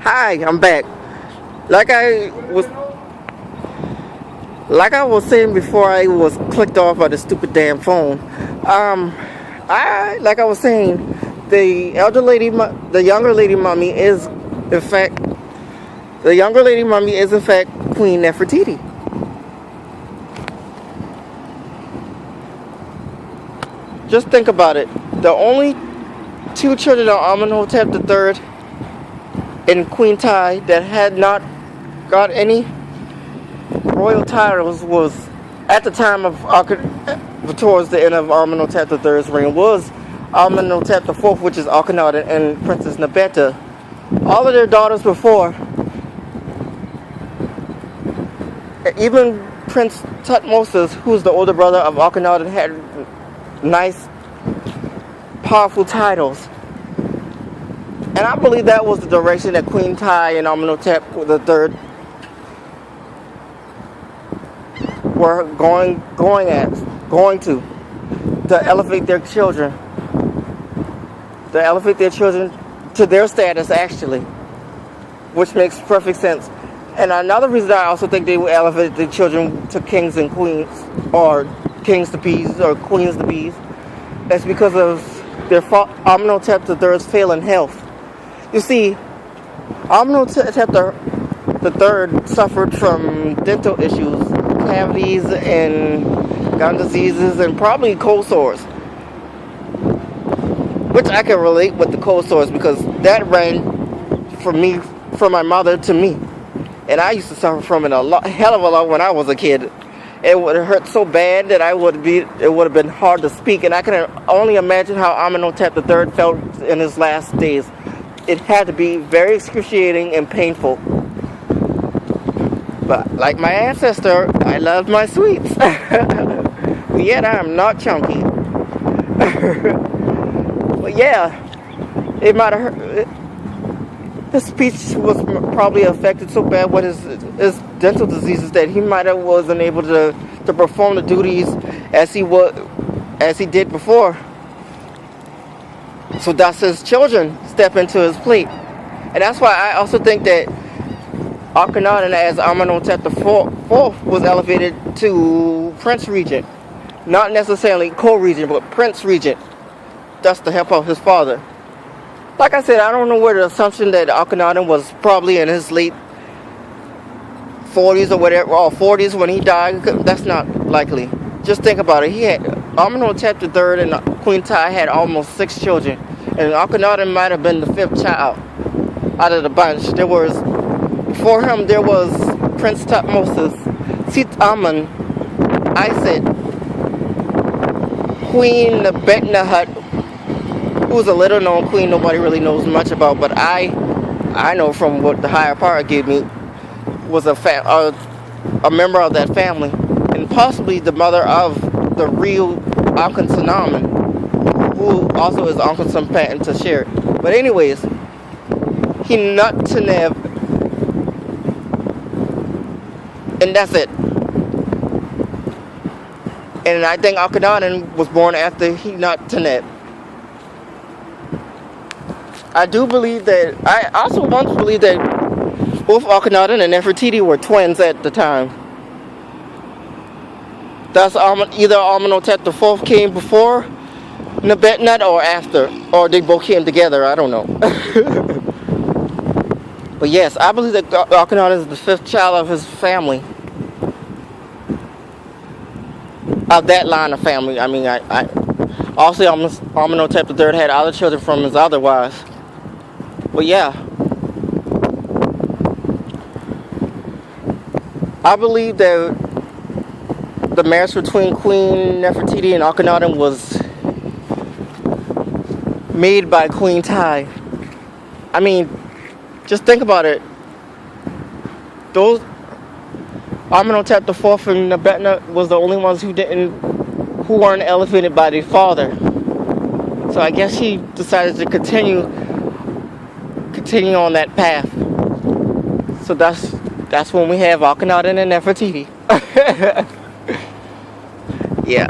Hi, I'm back. Like I was like I was saying before I was clicked off by the stupid damn phone. I was saying, the elder lady, the younger lady mommy is, in fact, the younger lady mommy is in fact Queen Nefertiti. Just think about it. The only two children of Amenhotep III and Queen Tut that had not got any royal titles was at the time of towards the end of Amenhotep III's reign was Amenhotep IV, which is Akhenaten, and Princess Nebeta. All of their daughters before, even Prince Tutmosis, who's the older brother of Akhenaten, had nice, powerful titles. And I believe that was the direction that Queen Tut and Amenhotep III were going to elevate their children, to their status, actually, which makes perfect sense. And another reason I also think they would elevate their children to kings and queens, or kings to bees, or queens to bees, is because of their Amenhotep III's failing health. You see, Amenhotep III suffered from dental issues, cavities, and gum diseases, and probably cold sores. Which I can relate with the cold sores because that ran from my mother to me. And I used to suffer from it hell of a lot when I was a kid. It would hurt so bad that it would have been hard to speak. And I can only imagine how Amenhotep III felt in his last days. It had to be very excruciating and painful. But like my ancestor, I love my sweets. Yet I am not chunky. But yeah, it might have hurt. His speech was probably affected so bad with his dental diseases that he might have wasn't able to perform the duties as he did before. So thus his children step into his plate. And that's why I also think that Akhenaten, as Amenhotep IV, was elevated to Prince Regent. Not necessarily co-regent, but Prince Regent. That's to help out his father. Like I said, I don't know where the assumption that Akhenaten was probably in his late 40s or whatever, or 40s when he died. That's not likely. Just think about it. Amenhotep III and Queen Tut had almost 6 children, and Akhenaten might have been the 5th child out of the bunch. Before him, there was Prince Tutmosis, Sit-Amen, Iset, Queen Nebetnahut, who's a little known queen nobody really knows much about, but I know from what the higher power gave me, was a member of that family, and possibly the mother of the real Akhenaten, who also is Uncle Sampat and Tashir. But anyways, he Nut-Teneb, and that's it. And I think Akhenaten was born after he Nut-Teneb. I also once believed that both Akhenaten and Nefertiti were twins at the time. That's either Amenhotep IV came before Nebetnut or after, or they both came together. I don't know. But yes, I believe that Akhenaten is the 5th child of his family. Of that line of family. I mean, also Amenhotep III had other children from his other wives. But yeah, I believe that the marriage between Queen Nefertiti and Akhenaten was made by Queen Tut. I mean, just think about it. Those Amenhotep IV and Nebetna was the only ones who weren't elevated by their father. So I guess she decided to continue on that path. So that's when we have Akhenaten and Nefertiti. Yeah.